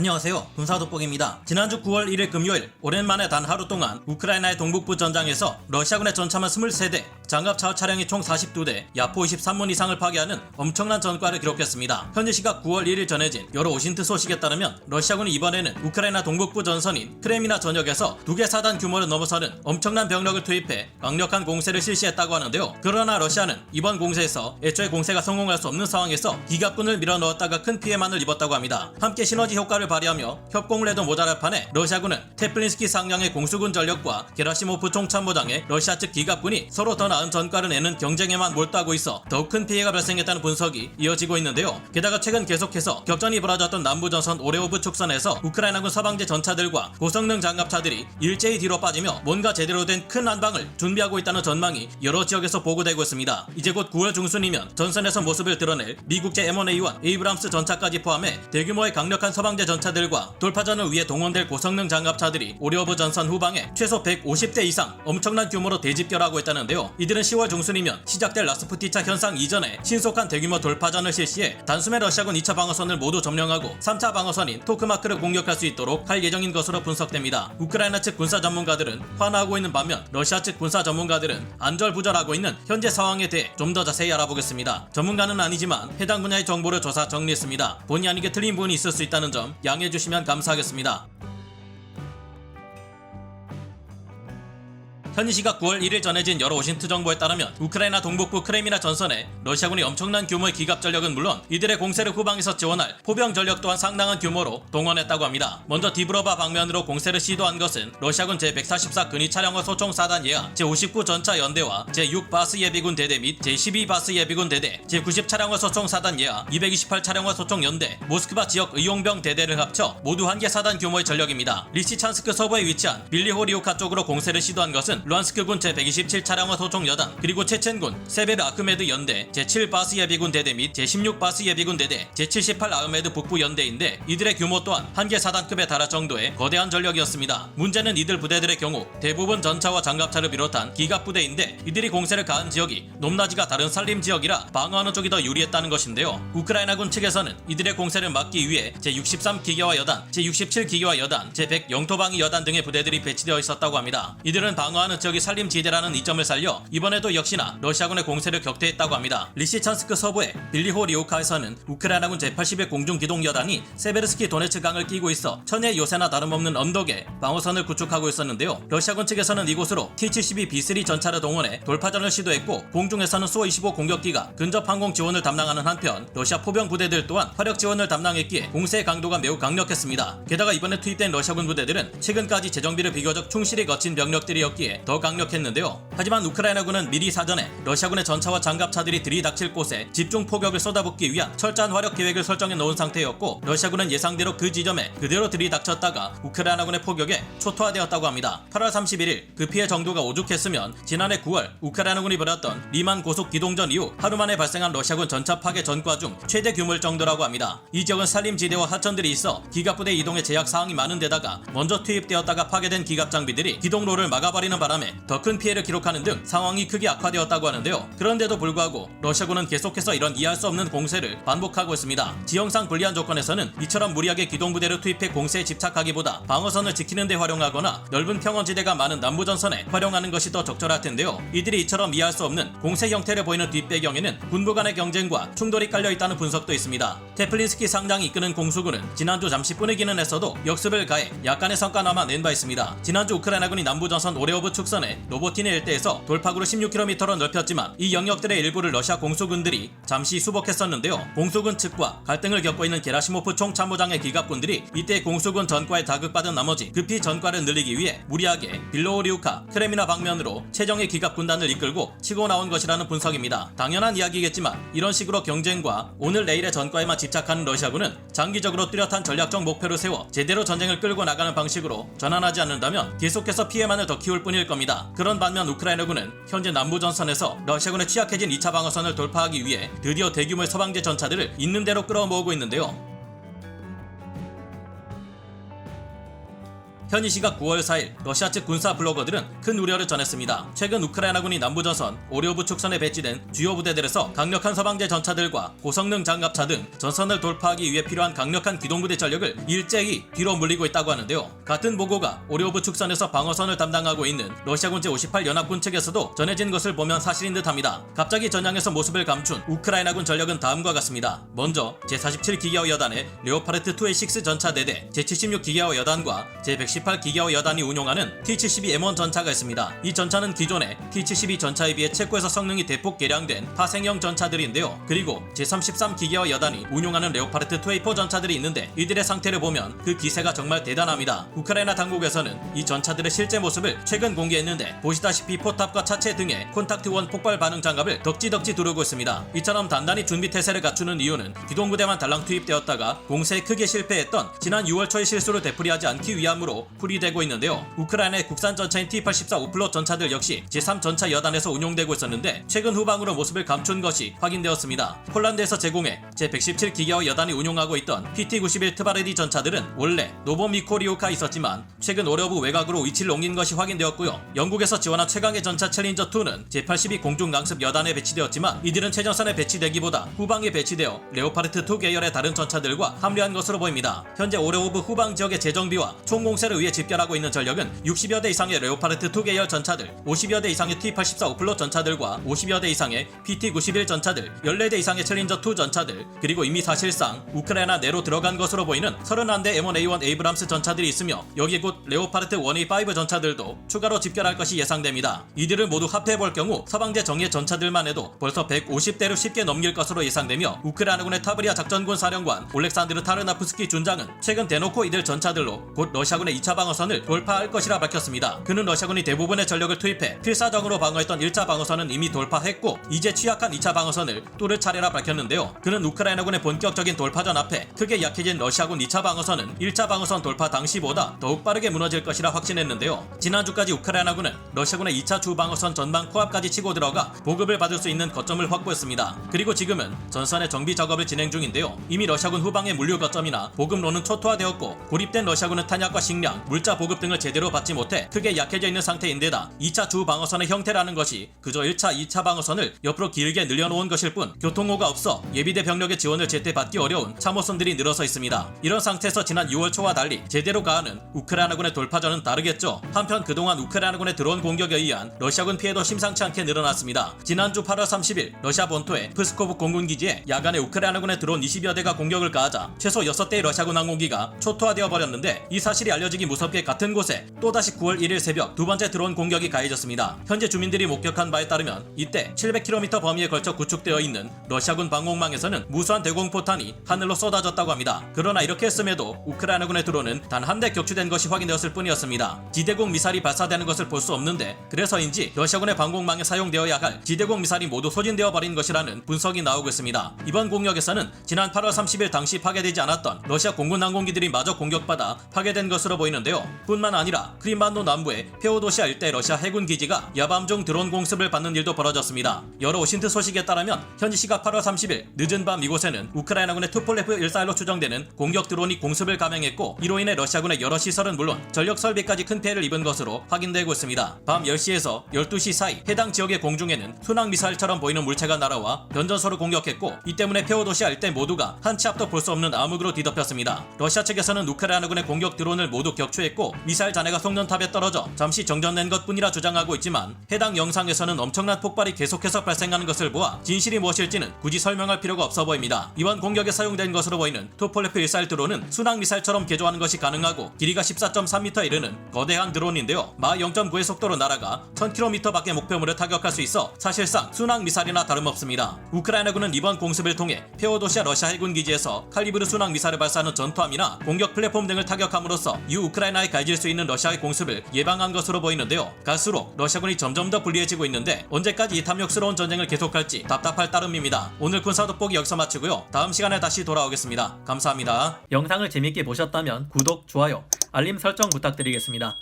안녕하세요. 군사돋보기입니다. 지난주 9월 1일 금요일 오랜만에 단 하루 동안 우크라이나의 동북부 전장에서 러시아군의 전차만 23대, 장갑차 차량이 총 42대, 야포 23문 이상을 파괴하는 엄청난 전과를 기록했습니다. 현지 시각 9월 1일 전해진 여러 오신트 소식에 따르면 러시아군이 이번에는 우크라이나 동북부 전선인 크레미나 전역에서 2개 사단 규모를 넘어서는 엄청난 병력을 투입해 강력한 공세를 실시했다고 하는데요. 그러나 러시아는 이번 공세에서 애초에 공세가 성공할 수 없는 상황에서 기갑군을 밀어넣었다가 큰 피해만을 입었다고 합니다. 함께 시너지 효과를 발휘하며 협공을 해도 모자랄 판에 러시아군은 테플린스키 상장의 공수군 전력과 게라시모프 총참모장의 러시아 측 기갑군이 서로 더 나은 전과를 내는 경쟁에만 몰두하고 있어 더욱 큰 피해가 발생했다는 분석이 이어지고 있는데요. 게다가 최근 계속해서 격전이 벌어졌던 남부전선 오레오브 축선에서 우크라이나군 서방제 전차들과 고성능 장갑차들이 일제히 뒤로 빠지며 뭔가 제대로 된 큰 한방을 준비하고 있다는 전망이 여러 지역에서 보고되고 있습니다. 이제 곧 9월 중순이면 전선에서 모습을 드러낼 미국제 M1A1 에이브람스 전차까지 포함해 대규모의 강력한 서방제 전차들과 돌파전을 위해 동원될 고성능 장갑차들이 오레오브 전선 후방에 최소 150대 이상 엄청난 규모로 대집결하고 있다는데요. 이들은 10월 중순이면 시작될 라스푸티차 현상 이전에 신속한 대규모 돌파전을 실시해 단숨에 러시아군 2차 방어선을 모두 점령하고 3차 방어선인 토크마크를 공격할 수 있도록 할 예정인 것으로 분석됩니다. 우크라이나 측 군사 전문가들은 환호하고 있는 반면 러시아 측 군사 전문가들은 안절부절하고 있는 현재 상황에 대해 좀 더 자세히 알아보겠습니다. 전문가는 아니지만 해당 분야의 정보를 조사 정리했습니다. 본의 아니게 틀린 부분이 있을 수 있다는 점 양해해 주시면 감사하겠습니다. 현지 시각 9월 1일 전해진 여러 오신트 정보에 따르면 우크라이나 동북부 크레미나 전선에 러시아군이 엄청난 규모의 기갑 전력은 물론 이들의 공세를 후방에서 지원할 포병 전력 또한 상당한 규모로 동원했다고 합니다. 먼저 디브로바 방면으로 공세를 시도한 것은 러시아군 제144 근위 차량화 소총 4단 예하, 제59 전차 연대와 제6 바스 예비군 대대 및 제12 바스 예비군 대대, 제90 차량화 소총 4단 예하, 228 차량화 소총 연대, 모스크바 지역 의용병 대대를 합쳐 모두 1개 사단 규모의 전력입니다. 리시찬스크 서부에 위치한 빌리호리우카 쪽으로 공세를 시도한 것은 루안스크군 제127 차량화 소총 여단, 그리고 체첸군 세베르 아크메드 연대, 제7 바스 예비군 대대 및 제16 바스 예비군 대대, 제78 아흐메드 북부 연대인데 이들의 규모 또한 1개 사단급에 달할 정도의 거대한 전력이었습니다. 문제는 이들 부대들의 경우 대부분 전차와 장갑차를 비롯한 기갑 부대인데 이들이 공세를 가한 지역이 높낮이가 다른 산림 지역이라 방어하는 쪽이 더 유리했다는 것인데요. 우크라이나군 측에서는 이들의 공세를 막기 위해 제63 기계화 여단, 제67 기계화 여단, 제100 영토방위 여단 등의 부대들이 배치되어 있었다고 합니다. 이들은 방어하는 지역이 산림지대라는 이점을 살려 이번에도 역시나 러시아군의 공세를 격퇴했다고 합니다. 리시찬스크 서부의 빌리호리우카에서는 우크라이나군 제81 공중기동여단이 세베르스키 도네츠 강을 끼고 있어 천의 요새나 다름없는 언덕에 방어선을 구축하고 있었는데요. 러시아군 측에서는 이곳으로 T-72B3 전차를 동원해 돌파전을 시도했고 공중에서는 수-25 공격기가 근접 항공 지원을 담당하는 한편 러시아 포병 부대들 또한 화력 지원을 담당했기에 공세의 강도가 매우 강력했습니다. 게다가 이번에 투입된 러시아군 부대들은 최근까지 재정비를 비교적 충실히 거친 병력들이었기에 더 강력했는데요. 하지만 우크라이나군은 미리 사전에 러시아군의 전차와 장갑차들이 들이닥칠 곳에 집중 포격을 쏟아붓기 위한 철저한 화력 계획을 설정해 놓은 상태였고 러시아군은 예상대로 그 지점에 그대로 들이닥쳤다가 우크라이나군의 포격에 초토화되었다고 합니다. 8월 31일 그 피해 정도가 오죽했으면 지난해 9월 우크라이나군이 벌였던 리만 고속 기동전 이후 하루 만에 발생한 러시아군 전차 파괴 전과 중 최대 규모일 정도라고 합니다. 이 지역은 산림지대와 하천들이 있어 기갑부대 이동에 제약 사항이 많은 데다가 먼저 투입되었다가 파괴된 기갑 장비들이 기동로를 막아버리는 바람에 더 큰 피해를 기록하는 등 상황이 크게 악화되었다고 하는데요. 그런데도 불구하고 러시아군은 계속해서 이런 이해할 수 없는 공세를 반복하고 있습니다. 지형상 불리한 조건에서는 이처럼 무리하게 기동부대를 투입해 공세에 집착하기보다 방어선을 지키는 데 활용하거나 넓은 평원지대가 많은 남부전선에 활용하는 것이 더 적절할 텐데요. 이들이 이처럼 이해할 수 없는 공세 형태를 보이는 뒷배경에는 군부 간의 경쟁과 충돌이 깔려있다는 분석도 있습니다. 테플린스키 상장이 이끄는 공수군은 지난주 잠시 뿌리기는 했어도 역습을 가해 약간의 성과나마 낸 바 있습니다. 지난주 우크라이나군이 남부전선 오레오브 축선에 노보티네 일대에서 돌파구를 16km로 넓혔지만 이 영역들의 일부를 러시아 공수군들이 잠시 수복했었는데요. 공수군 측과 갈등을 겪고 있는 게라시모프 총참모장의 기갑군들이 이때 공수군 전과에 자극받은 나머지 급히 전과를 늘리기 위해 무리하게 빌로오리우카, 크레미나 방면으로 최정예 기갑군단을 이끌고 치고 나온 것이라는 분석입니다. 당연한 이야기겠지만 이런 식으로 경쟁과 오늘 내일의 전과에만 집착하는 러시아군은 장기적으로 뚜렷한 전략적 목표를 세워 제대로 전쟁을 끌고 나가는 방식으로 전환하지 않는다면 계속해서 피해만을 더 키울 뿐일 겁니다. 그런 반면 우크라이나군은 현재 남부전선에서 러시아군의 취약해진 2차 방어선을 돌파하기 위해 드디어 대규모의 서방제 전차들을 있는 대로 끌어모으고 있는데요. 현지 시각 9월 4일 러시아 측 군사 블로거들은 큰 우려를 전했습니다. 최근 우크라이나군이 남부전선 오리오브 축선에 배치된 주요 부대들에서 강력한 서방제 전차들과 고성능 장갑차 등 전선을 돌파하기 위해 필요한 강력한 기동부대 전력을 일제히 뒤로 물리고 있다고 하는데요. 같은 보고가 오리오브 축선에서 방어선을 담당하고 있는 러시아군 제58 연합군 측에서도 전해진 것을 보면 사실인 듯합니다. 갑자기 전장에서 모습을 감춘 우크라이나군 전력은 다음과 같습니다. 먼저 제47 기계화 여단의 레오파르트 2A6 전차 4대, 제76 기계화 여단과 제118 기계화 여단이 운용하는 T-72 M1 전차가 있습니다. 이 전차는 기존의 T-72 전차에 비해 체코에서 성능이 대폭 개량된 파생형 전차들인데요. 그리고 제33 기계화 여단이 운용하는 레오파르트 2A4 전차들이 있는데 이들의 상태를 보면 그 기세가 정말 대단합니다. 우크라이나 당국에서는 이 전차들의 실제 모습을 최근 공개했는데 보시다시피 포탑과 차체 등에 콘탁트1 폭발 반응 장갑을 덕지덕지 두르고 있습니다. 이처럼 단단히 준비 태세를 갖추는 이유는 기동부대만 달랑 투입되었다가 공세에 크게 실패했던 지난 6월 초의 실수를 되풀이하지 않기 위함으로 풀이되고 있는데요. 우크라이나의 국산 전차인 T-84 오플롯 전차들 역시 제3 전차 여단에서 운용되고 있었는데 최근 후방으로 모습을 감춘 것이 확인되었습니다. 폴란드에서 제공해 제117 기계화 여단이 운용하고 있던 PT-91 트바레디 전차들은 원래 노보미코리오카 있었지만 최근 오려부 외곽으로 위치를 옮긴 것이 확인되었고요. 영국에서 지원한 최강의 전차 챌린저2는 제82 공중 강습 여단에 배치되었지만 이들은 최전선에 배치되기보다 후방에 배치되어 레오파르트2 계열의 다른 전차들과 합류한 것으로 보입니다. 현재 오레오브 후방 지역의 재정비와 총공세를 위해 집결하고 있는 전력은 60여 대 이상의 레오파르트2 계열 전차들, 50여 대 이상의 T-84 오플롯 전차들과 50여 대 이상의 PT-91 전차들, 14대 이상의 챌린저2 전차들, 그리고 이미 사실상 우크라이나 내로 들어간 것으로 보이는 31대 M1A1 에이브람스 전차들이 있으며 여기에 곧 레오파르트 1A5 전차들도 추가로 집결할 것이 예상됩니다. 이들을 모두 합해볼 경우 서방제 정예 전차들만 해도 벌써 150대를 쉽게 넘길 것으로 예상되며 우크라이나군의 타브리아 작전군 사령관 올렉산드르 타르나프스키 준장은 최근 대놓고 이들 전차들로 곧 러시아군의 2차 방어선을 돌파할 것이라 밝혔습니다. 그는 러시아군이 대부분의 전력을 투입해 필사적으로 방어했던 1차 방어선은 이미 돌파했고 이제 취약한 2차 방어선을 뚫을 차례라 밝혔는데요. 그는 우크라이나군의 본격적인 돌파전 앞에 크게 약해진 러시아군 2차 방어선은 1차 방어선 돌파 당시보다 더욱 빠르게 무너질 것이라 확신했는데요. 지난주까지 우크라이나군은 러시아군의 2차 주방어선 전방 코앞까지 치고 들어가 보급을 받을 수 있는 거점을 확보했습니다. 그리고 지금은 전선의 정비 작업을 진행 중인데요. 이미 러시아군 후방의 물류 거점이나 보급로는 초토화되었고 고립된 러시아군은 탄약과 식량, 물자 보급 등을 제대로 받지 못해 크게 약해져 있는 상태인데다 2차 주방어선의 형태라는 것이 그저 1차, 2차 방어선을 옆으로 길게 늘려놓은 것일 뿐 교통로가 없어 예비대 병력의 지원을 제때 받기 어려운 참호선들이 늘어서 있습니다. 이런 상태에서 지난 6월 초와 달리 제대로 가하는 우크라이나군의 돌파전은 다르겠죠. 한편 그동안 우크라이나군의 드론 공격에 의한 러시아군 피해도 심상치 않게 늘어났습니다. 지난주 8월 30일 러시아 본토의 프스코브 공군기지에 야간에 우크라이나군의 드론 20여 대가 공격을 가하자 최소 6대의 러시아군 항공기가 초토화되어 버렸는데 이 사실이 알려지기 무섭게 같은 곳에 또다시 9월 1일 새벽 두 번째 드론 공격이 가해졌습니다. 현재 주민들이 목격한 바에 따르면 이때 700km 범위에 걸쳐 구축되어 있는 러시아군 방공망에서는 무수한 대공포탄이 하늘로 쏟아졌다고 합니다. 그러나 이렇게 했음에도 우크라이나군의 드론은 단 한 대 격추된 것이 확인되었을 뿐이었습니다. 지대공 미사일이 발사되는 것을 볼 수 없는데 그래서인지 러시아군의 방공망에 사용되어야 할 지대공 미사일이 모두 소진되어 버린 것이라는 분석이 나오고 있습니다. 이번 공격에서는 지난 8월 30일 당시 파괴되지 않았던 러시아 공군 항공기들이 마저 공격받아 파괴된 것으로 보이는데요. 뿐만 아니라 크림반도 남부의 페오도시아 일대 러시아 해군 기지가 야밤중 드론 공습을 받는 일도 벌어졌습니다. 여러 오신트 소식에 따르면 현지 시각 8월 30일 늦은 밤 이곳에는 우크라이나군의 투폴레프 141로 추정되는 공격 드론이 공습을 감행했고 이로 인해 러시아군의 여러 시설은 물론 전력 설비까지 큰 피해를 입은 것으로 확인되고 있습니다. 밤 10시에서 12시 사이 해당 지역의 공중에는 순항 미사일처럼 보이는 물체가 날아와 변전소를 공격했고 이 때문에 페오도시아 일대 모두가 한 치 앞도 볼 수 없는 암흑으로 뒤덮였습니다. 러시아 측에서는 우크라이나군의 공격 드론을 모두 격추했고 미사일 잔해가 송전탑에 떨어져 잠시 정전된 것뿐이라 주장하고 있지만 해당 영상에서는 엄청난 폭발이 계속해서 발생하는 것을 보아 진실이 무엇일지는 굳이 설명할 필요가 없어 보입니다. 이번 공격에 사용된 것으로 보이는 투폴레프 141 드론은 순항 미사일처럼 개조하는 것이 가능하고 길이가 14.3m에 이르는 거대한 드론인데요. 마 0.9의 속도로 날아가 1000km 밖의 목표물을 타격할 수 있어 사실상 순항 미사일이나 다름없습니다. 우크라이나군은 이번 공습을 통해 페오도시아 러시아 해군 기지에서 칼리브르 순항 미사일을 발사하는 전투함이나 공격 플랫폼 등을 타격함으로써 이후 우크라이나에 가해질 수 있는 러시아의 공습을 예방한 것으로 보이는데요. 갈수록 러시아군이 점점 더 불리해지고 있는데 언제까지 이 탐욕스러운 전쟁을 계속할지 답답할 따름입니다. 오늘 군사 돋보기 여기서 마치고요. 다음 시간에 다시 돌아오겠습니다. 감사합니다. 영상을 재밌게 보셨다면 구독, 좋아요, 알림 설정 부탁드리겠습니다.